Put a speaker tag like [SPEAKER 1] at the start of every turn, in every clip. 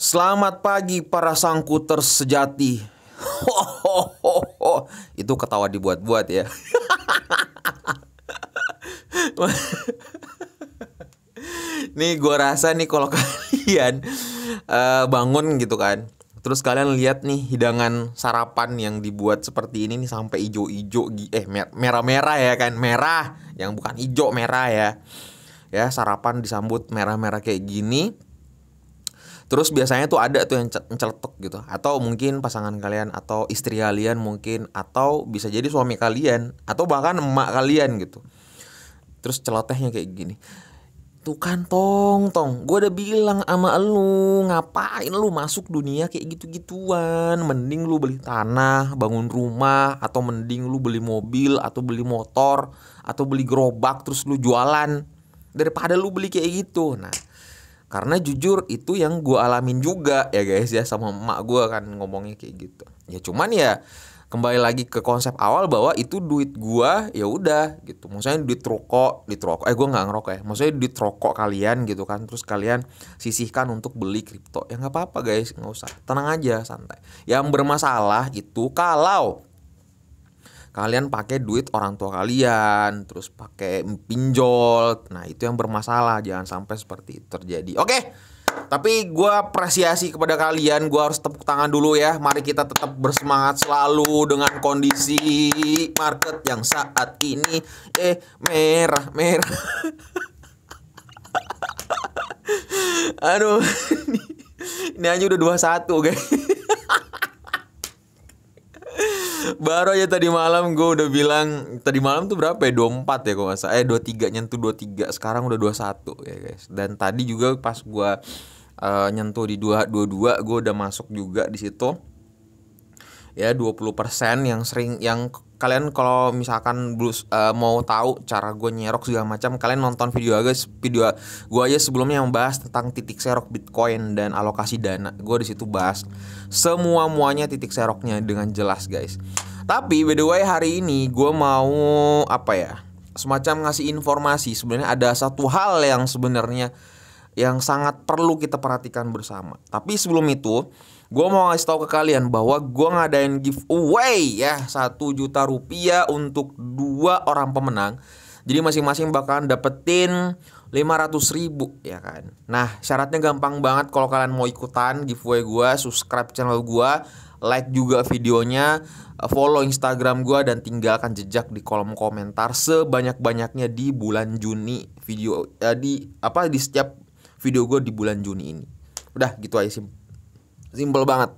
[SPEAKER 1] Selamat pagi para sangkuters sejati. Itu ketawa dibuat-buat ya. Nih gua rasa nih kalau kalian bangun gitu kan, terus kalian lihat nih hidangan sarapan yang dibuat seperti ini nih sampai ijo-ijo, merah-merah ya kan, merah yang bukan ijo, merah ya. Ya, sarapan disambut merah-merah kayak gini. Terus biasanya tuh ada tuh yang celetuk gitu. Atau mungkin pasangan kalian, atau istri kalian mungkin, atau bisa jadi suami kalian, atau bahkan emak kalian gitu. Terus celotehnya kayak gini. Tuh kan tong, gue udah bilang sama lu, ngapain lu masuk dunia kayak gitu-gituan. Mending lu beli tanah, bangun rumah, atau mending lu beli mobil, atau beli motor, atau beli gerobak terus lu jualan, daripada lu beli kayak gitu. Nah, karena jujur itu yang gue alamin juga ya guys ya, sama emak gue kan ngomongnya kayak gitu. Ya cuman ya kembali lagi ke konsep awal bahwa itu duit gue, ya udah gitu. Maksudnya duit rokok, gue nggak ngerokok ya. Maksudnya duit rokok kalian gitu kan. Terus kalian sisihkan untuk beli kripto. Ya nggak apa-apa guys, nggak usah. Tenang aja, santai. Yang bermasalah itu kalau kalian pakai duit orang tua kalian, terus pakai pinjol. Nah itu yang bermasalah, jangan sampai seperti itu terjadi. Oke, tapi gue apresiasi kepada kalian. Gue harus tepuk tangan dulu ya. Mari kita tetap bersemangat selalu dengan kondisi market yang saat ini merah. Aduh, ini aja udah 21 guys. Baru aja tadi malam gue udah bilang, tadi malam tuh berapa ya, 24 ya kalau nggak salah, 23, nyentuh 23, sekarang udah 21 ya guys. Dan tadi juga pas gue nyentuh di 22 gue udah masuk juga di situ ya, 20%. Yang sering, yang kalian kalau misalkan mau tahu cara gue nyerok segala macam, kalian nonton video gue aja sebelumnya yang bahas tentang titik serok Bitcoin dan alokasi dana. Gue di situ bahas muanya titik seroknya dengan jelas guys. Tapi by the way, hari ini gue mau semacam ngasih informasi. Sebenarnya ada satu hal yang sebenarnya yang sangat perlu kita perhatikan bersama. Tapi sebelum itu, gue mau ngasih tahu ke kalian bahwa gue ngadain giveaway ya, 1 juta rupiah untuk 2 orang pemenang. Jadi masing-masing bakalan dapetin 500.000 ya kan. Nah syaratnya gampang banget. Kalau kalian mau ikutan giveaway gue, subscribe channel gue, like juga videonya, follow Instagram gue, dan tinggalkan jejak di kolom komentar sebanyak-banyaknya di bulan Juni. Di setiap video gue di bulan Juni ini. Udah gitu aja, simple banget.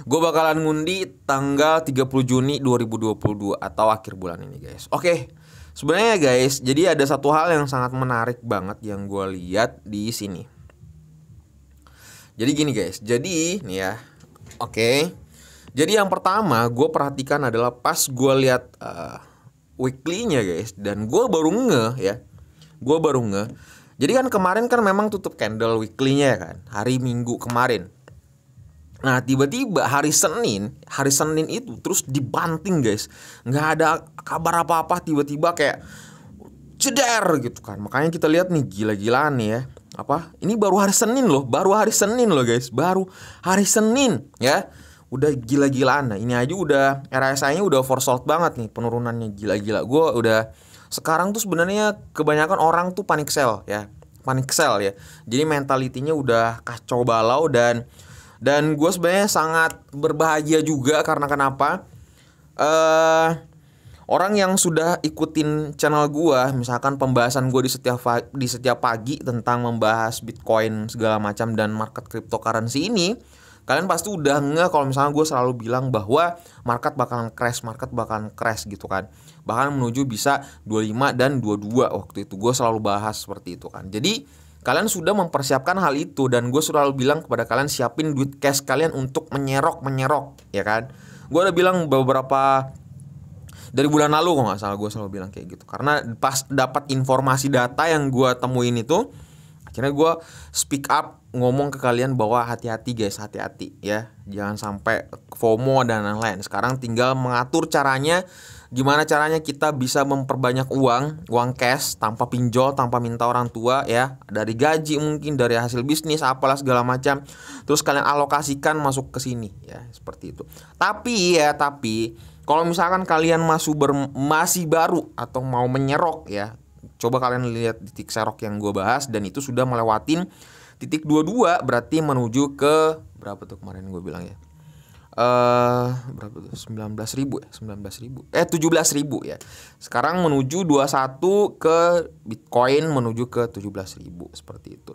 [SPEAKER 1] Gue bakalan ngundi tanggal 30 Juni 2022 atau akhir bulan ini guys. Oke. Sebenarnya guys, jadi ada satu hal yang sangat menarik banget yang gue lihat di sini. Jadi gini guys, jadi nih ya. Oke. Jadi yang pertama gue perhatikan adalah pas gue lihat weekly-nya guys, dan gue baru ngeh ya. Jadi kan kemarin kan memang tutup candle weekly-nya ya kan, hari Minggu kemarin. Nah tiba-tiba hari Senin itu terus dibanting guys. Nggak ada kabar apa-apa, tiba-tiba kayak ceder gitu kan. Makanya kita lihat nih, gila-gilaan nih ya. Ini baru hari Senin loh guys. Baru hari Senin ya, udah gila-gilaan. Nah ini aja udah RSI-nya udah oversold banget nih, penurunannya gila-gila. Gue udah, sekarang tuh sebenarnya kebanyakan orang tuh panik sell ya. Jadi mentalitinya udah kacau balau, dan gue sebenarnya sangat berbahagia juga karena kenapa? Orang yang sudah ikutin channel gue, misalkan pembahasan gue di setiap pagi tentang membahas Bitcoin segala macam dan market cryptocurrency ini, kalian pasti udah nggak kalau misalnya gue selalu bilang bahwa market bakalan crash gitu kan. Bahkan menuju bisa 25 dan 22 waktu itu gue selalu bahas seperti itu kan. Jadi kalian sudah mempersiapkan hal itu, dan gue selalu bilang kepada kalian, siapin duit cash kalian untuk menyerok ya kan. Gue udah bilang beberapa dari bulan lalu kok nggak salah, gue selalu bilang kayak gitu. Karena pas dapat informasi data yang gue temuin itu, akhirnya gue speak up ngomong ke kalian bahwa hati-hati guys, hati-hati ya, jangan sampai FOMO dan lain-lain. Sekarang tinggal mengatur caranya Gimana caranya kita bisa memperbanyak uang cash tanpa pinjol, tanpa minta orang tua ya, dari gaji mungkin, dari hasil bisnis, apalah segala macam. Terus kalian alokasikan masuk ke sini ya, seperti itu. Tapi kalau misalkan kalian masih baru atau mau menyerok ya, coba kalian lihat titik serok yang gue bahas, dan itu sudah melewatin titik 22, berarti menuju ke berapa tuh kemarin gue bilang ya, berapa tuh, 19.000 ya, 17.000 ya. Sekarang menuju 21 ke Bitcoin, menuju ke 17.000 seperti itu.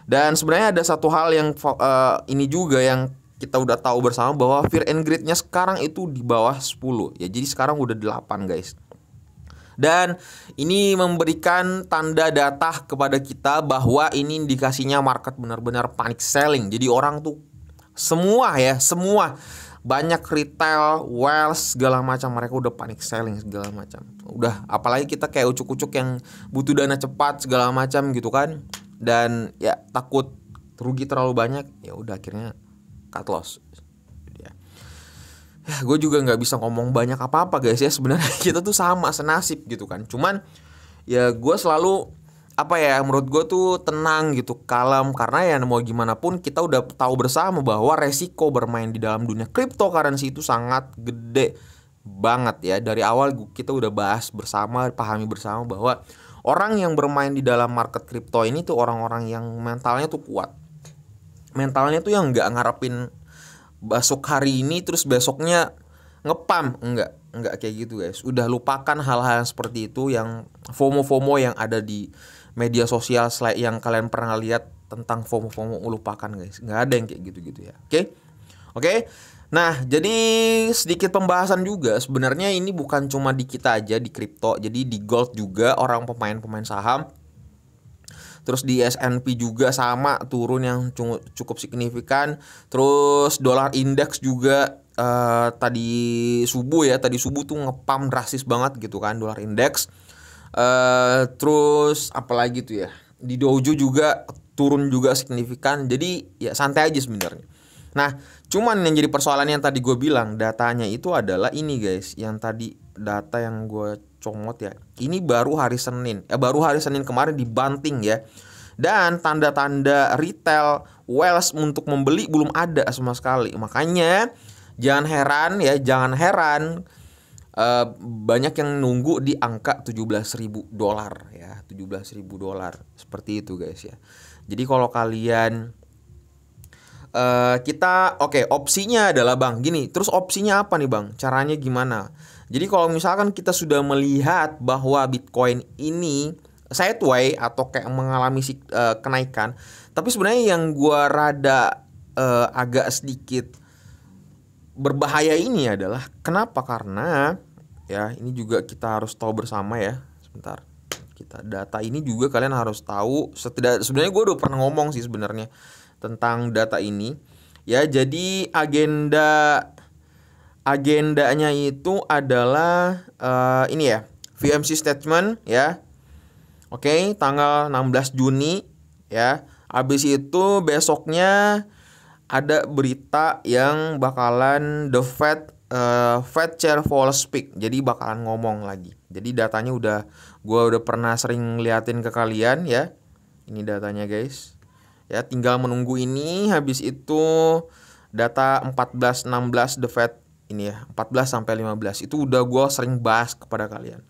[SPEAKER 1] Dan sebenarnya ada satu hal yang ini juga yang kita udah tahu bersama, bahwa fear and greed-nya sekarang itu di bawah 10 ya. Jadi sekarang udah 8 guys. Dan ini memberikan tanda data kepada kita bahwa ini indikasinya market benar-benar panic selling. Jadi orang tuh semua banyak retail, wealth segala macam, mereka udah panic selling segala macam. Udah, apalagi kita kayak ucuk-ucuk yang butuh dana cepat segala macam gitu kan. Dan ya takut rugi terlalu banyak, ya udah akhirnya cut loss. Ya, gue juga nggak bisa ngomong banyak apa-apa guys ya, sebenarnya kita tuh sama senasib gitu kan. Cuman ya gue selalu menurut gue tuh tenang gitu, kalem, karena ya mau gimana pun kita udah tahu bersama bahwa resiko bermain di dalam dunia cryptocurrency itu sangat gede banget ya. Dari awal kita udah bahas bersama, pahami bersama bahwa orang yang bermain di dalam market crypto ini tuh orang-orang yang mentalnya tuh kuat. Mentalnya tuh yang nggak ngarepin besok hari ini terus besoknya ngepam, enggak kayak gitu guys. Udah lupakan hal-hal yang seperti itu, yang FOMO yang ada di media sosial yang kalian pernah lihat tentang FOMO, lupakan guys. Nggak ada yang kayak gitu-gitu ya. Oke. Nah, jadi sedikit pembahasan juga, sebenarnya ini bukan cuma di kita aja di kripto, jadi di gold juga orang pemain saham. Terus di S&P juga sama, turun yang cukup signifikan. Terus dolar indeks juga tadi subuh tuh ngepam drastis banget gitu kan dolar indeks. Terus apalagi tuh ya, di Dow Jones juga turun juga signifikan. Jadi ya santai aja sebenarnya. Nah, cuman yang jadi persoalan yang tadi gue bilang, datanya itu adalah ini guys, yang tadi data yang gue comot ya, ini baru hari Senin kemarin dibanting ya. Dan tanda-tanda retail wealth untuk membeli belum ada sama sekali. Makanya jangan heran banyak yang nunggu di angka $17.000 ya, $17.000 seperti itu guys ya. Jadi kalau kalian opsinya adalah bang gini. Terus opsinya apa nih bang? Caranya gimana? Jadi kalau misalkan kita sudah melihat bahwa Bitcoin ini sideway atau kayak mengalami kenaikan, tapi sebenarnya yang gua rada agak sedikit berbahaya ini adalah kenapa? Karena ya ini juga kita harus tahu bersama ya. Sebentar. Data ini juga kalian harus tahu. Sebenarnya gue udah pernah ngomong sih sebenarnya tentang data ini. Ya, jadi agendanya itu adalah ini ya, VMC statement ya. Oke, tanggal 16 Juni ya. Habis itu besoknya ada berita yang bakalan the Fed Chair Powell speak. Jadi bakalan ngomong lagi. Jadi datanya gue udah pernah sering liatin ke kalian ya. Ini datanya guys. Ya, tinggal menunggu ini. Habis itu data 14-16 the Fed ini ya, 14 sampai 15 itu udah gue sering bahas kepada kalian.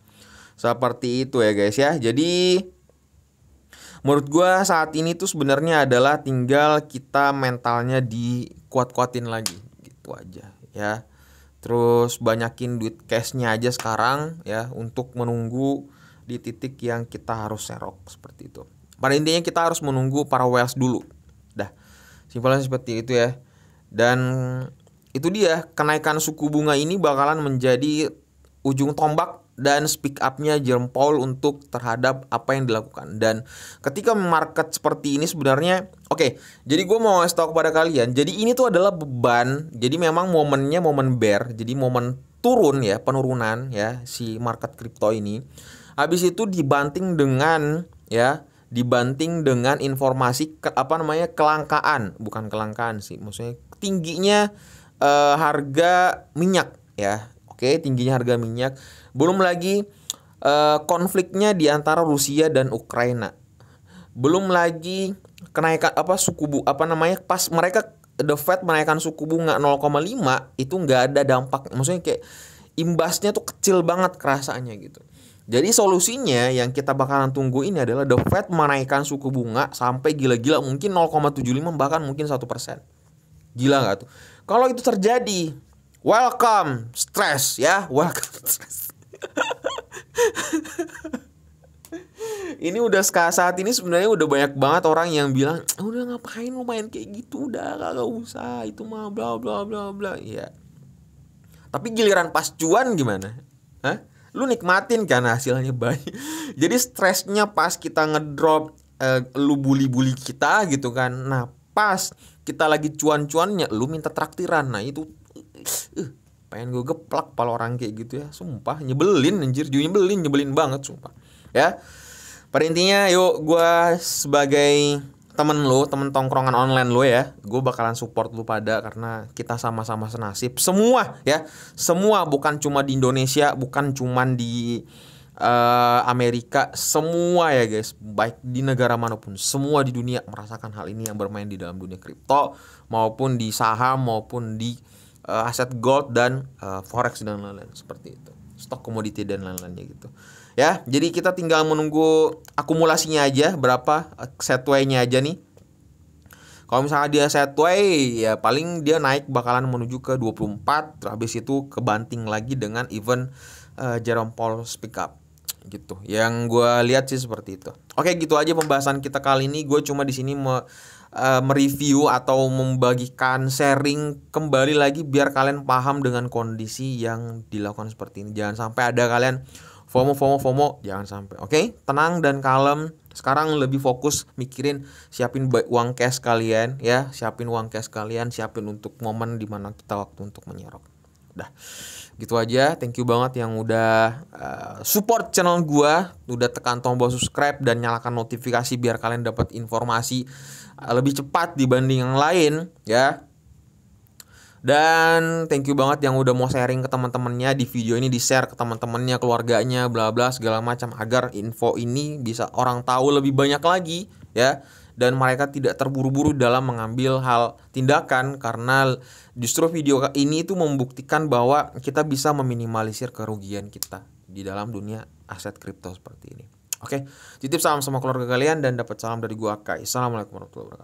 [SPEAKER 1] Seperti itu ya guys ya. Jadi menurut gue saat ini tuh sebenarnya adalah tinggal kita mentalnya dikuat-kuatin lagi gitu aja ya. Terus banyakin duit cashnya aja sekarang ya, untuk menunggu di titik yang kita harus serok seperti itu. Pada intinya kita harus menunggu para whales dulu. Dah, simpelnya seperti itu ya. Dan itu dia, kenaikan suku bunga ini bakalan menjadi ujung tombak dan speak up-nya Jerome Powell untuk terhadap apa yang dilakukan. Dan ketika market seperti ini sebenarnya jadi gue mau ngasih tahu kepada kalian, jadi ini tuh adalah beban. Jadi memang momennya momen bear, jadi momen turun ya, penurunan ya si market kripto ini. Habis itu dibanting dengan informasi kelangkaan, bukan kelangkaan sih, maksudnya tingginya harga minyak ya. Oke, tingginya harga minyak. Belum lagi konfliknya di antara Rusia dan Ukraina. Belum lagi kenaikan pas mereka The Fed menaikkan suku bunga 0,5 itu nggak ada dampak. Maksudnya kayak imbasnya tuh kecil banget kerasanya gitu. Jadi solusinya yang kita bakalan tunggu ini adalah The Fed menaikkan suku bunga sampai gila-gila mungkin 0,75 bahkan mungkin 1%. Gila nggak tuh? Kalau itu terjadi, welcome stress ya, welcome stress. Ini udah saat ini sebenarnya udah banyak banget orang yang bilang, udah ngapain lu main kayak gitu, udah kagak usah, itu mah bla bla bla bla. Ya. Tapi giliran pas cuan gimana? Hah? Lu nikmatin kan hasilnya banyak. Jadi stresnya pas kita ngedrop lu bully-bully kita gitu kan. Nah, pas kita lagi cuan-cuannya lu minta traktiran. Nah, itu pengen gue geplak pala orang kayak gitu ya. Sumpah nyebelin anjir, nyebelin banget sumpah. Ya. Pada intinya yuk gue sebagai temen tongkrongan online lo ya, gue bakalan support lu pada karena kita sama-sama senasib. Semua ya, semua, bukan cuma di Indonesia, bukan cuma di Amerika, semua ya guys, baik di negara manapun, semua di dunia merasakan hal ini yang bermain di dalam dunia kripto maupun di saham maupun di aset gold dan forex dan lain-lain seperti itu, stok komoditi dan lain-lainnya gitu. Ya, jadi kita tinggal menunggu akumulasinya aja, berapa setway-nya aja nih. Kalau misalnya dia setway, ya paling dia naik bakalan menuju ke 24, habis itu kebanting lagi dengan event Jerome Powell speak up gitu. Yang gue lihat sih seperti itu. Oke, gitu aja pembahasan kita kali ini. Gue cuma di sini mereview atau membagikan sharing kembali lagi biar kalian paham dengan kondisi yang dilakukan seperti ini. Jangan sampai ada kalian FOMO, jangan sampai. Oke, tenang dan kalem. Sekarang lebih fokus mikirin siapin uang cash kalian ya, siapin uang cash kalian, siapin untuk momen dimana kita waktu untuk menyerok. Udah, gitu aja. Thank you banget yang udah support channel gua, udah tekan tombol subscribe dan nyalakan notifikasi biar kalian dapat informasi lebih cepat dibanding yang lain ya. Dan thank you banget yang udah mau sharing ke teman-temannya, di video ini di-share ke teman-temannya, keluarganya, bla bla segala macam agar info ini bisa orang tahu lebih banyak lagi ya, dan mereka tidak terburu-buru dalam mengambil hal tindakan karena justru video ini itu membuktikan bahwa kita bisa meminimalisir kerugian kita di dalam dunia aset kripto seperti ini. Oke, titip salam sama keluarga kalian dan dapat salam dari gua Kai. Assalamualaikum warahmatullahi wabarakatuh.